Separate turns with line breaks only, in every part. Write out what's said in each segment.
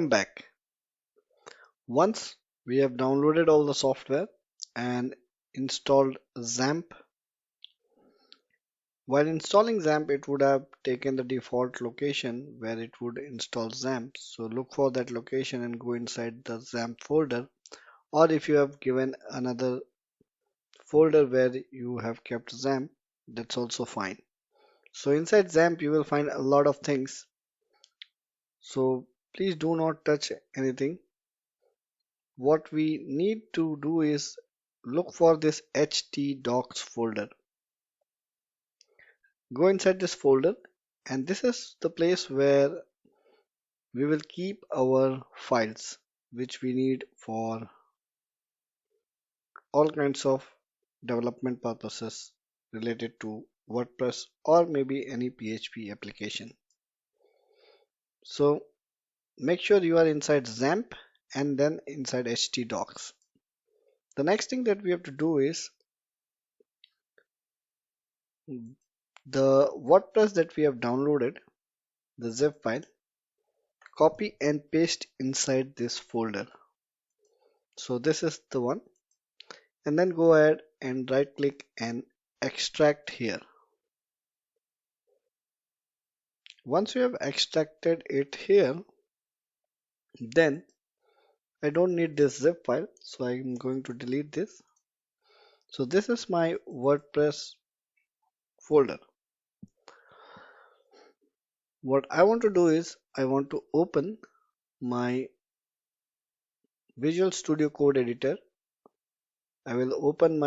Welcome back. Once we have downloaded all the software and installed XAMPP. While installing XAMPP, it would have taken the default location where it would install XAMPP. So look for that location and go inside the XAMPP folder, or if you have given another folder where you have kept XAMPP, that's also fine. So inside XAMPP you will find a lot of things. So please do not touch anything. What we need to do is look for this htdocs folder. Go inside this folder, and this is the place where we will keep our files which we need for all kinds of development purposes related to WordPress or maybe any PHP application. So make sure you are inside XAMPP and then inside htdocs. The next thing that we have to do is the WordPress that we have downloaded, the zip file, copy and paste inside this folder. So this is the one, and then go ahead and right click and extract here. Once you have extracted it here, then I don't need this zip file, so I'm going to delete this. So this is my WordPress folder. What I want to do is I want to open my Visual Studio Code Editor. I will open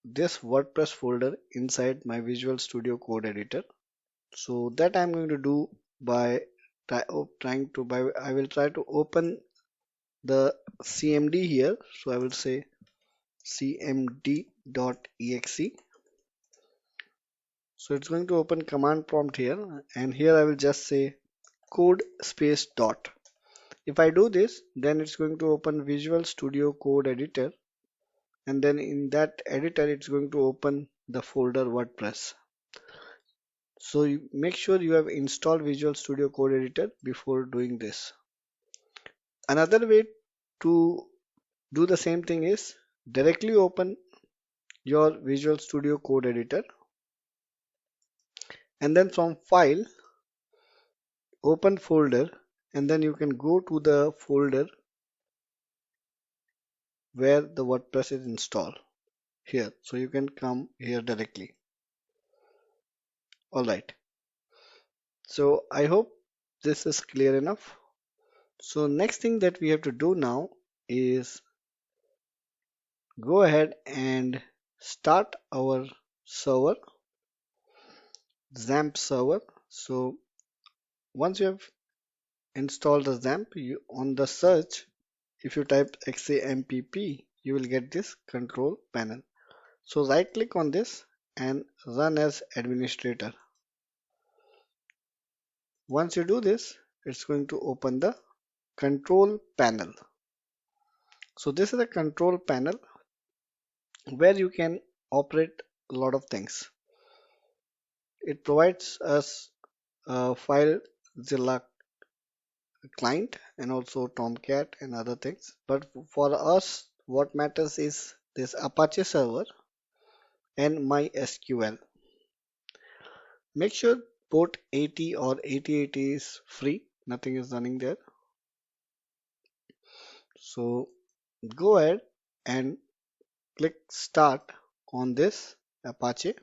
this WordPress folder inside my Visual Studio Code Editor. So that I'm going to do by I will try to open the cmd here. So I will say cmd.exe. So it's going to open command prompt here, and here I will just say code space dot. If I do this, then it's going to open Visual Studio Code Editor, and then in that editor it's going to open the folder WordPress. So you make sure you have installed Visual Studio Code Editor before doing this. Another way to do the same thing is directly open your Visual Studio Code Editor, and then from file open folder, and then you can go to the folder where the WordPress is installed here. So you can come here directly. Alright, so I hope this is clear enough. So next thing that we have to do now is go ahead and start our server, XAMPP server. So once you have installed the XAMPP, on the search, if you type XAMPP, you will get this control panel. So right click on this and run as administrator. Once you do this, it's going to open the control panel. So this is a control panel where you can operate a lot of things. It provides us a FileZilla client and also Tomcat and other things. But for us, what matters is this Apache server and MySQL. Make sure port 80 or 8080 is free. Nothing is running there. So go ahead and click start on this Apache.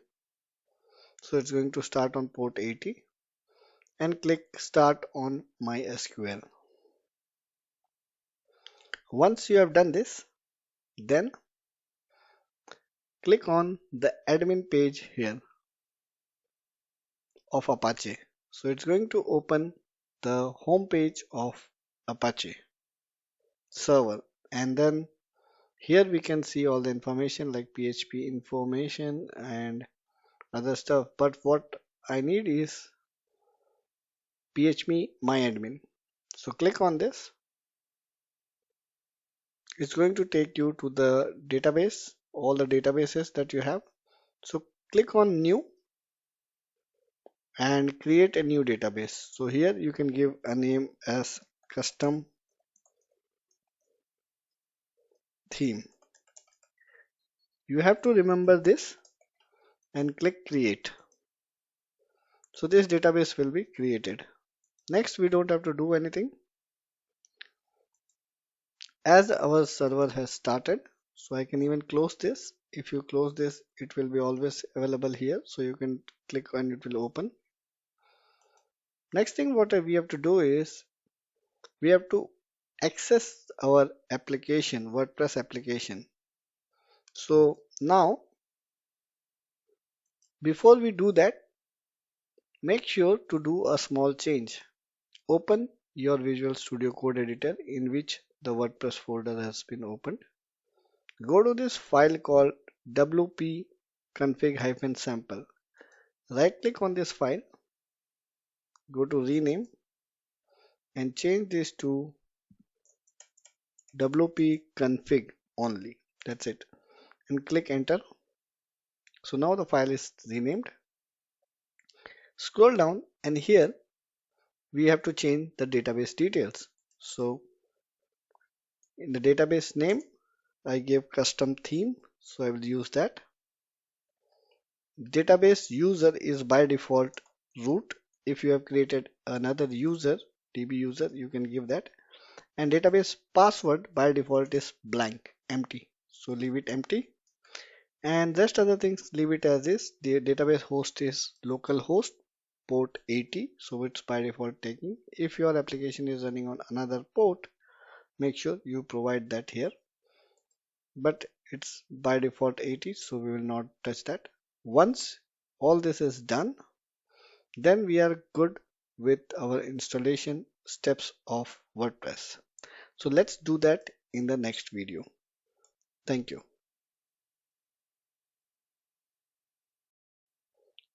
So it's going to start on port 80, and click start on MySQL. Once you have done this, then click on the admin page here of Apache. So it's going to open the home page of Apache server, and then here we can see all the information like PHP information and other stuff. But what I need is PHP myadmin. So click on this. It's going to take you to the database, all the databases that you have. So click on new and create a new database. So here you can give a name as custom theme. You have to remember this and click create. So this database will be created. Next, we don't have to do anything as our server has started. So I can even close this. If you close this, it will be always available here. So you can click and it will open. Next thing what we have to do is we have to access our application, WordPress application. So now before we do that, make sure to do a small change. Open your Visual Studio Code editor in which the WordPress folder has been opened. Go to this file called wp-config-sample. Right click on this file, go to rename and change this to wp-config only. That's it. And click enter. So now the file is renamed. Scroll down and here we have to change the database details. So in the database name, I gave custom theme, so I will use that. Database user is by default root. If you have created another user, DB user, you can give that. And database password by default is blank, empty. So leave it empty. And rest other things leave it as is. The database host is localhost port 80, so it's by default taking. If your application is running on another port, make sure you provide that here. But it's by default 80, so we will not touch that. Once all this is done, then we are good with our installation steps of WordPress. So let's do that in the next video. Thank you.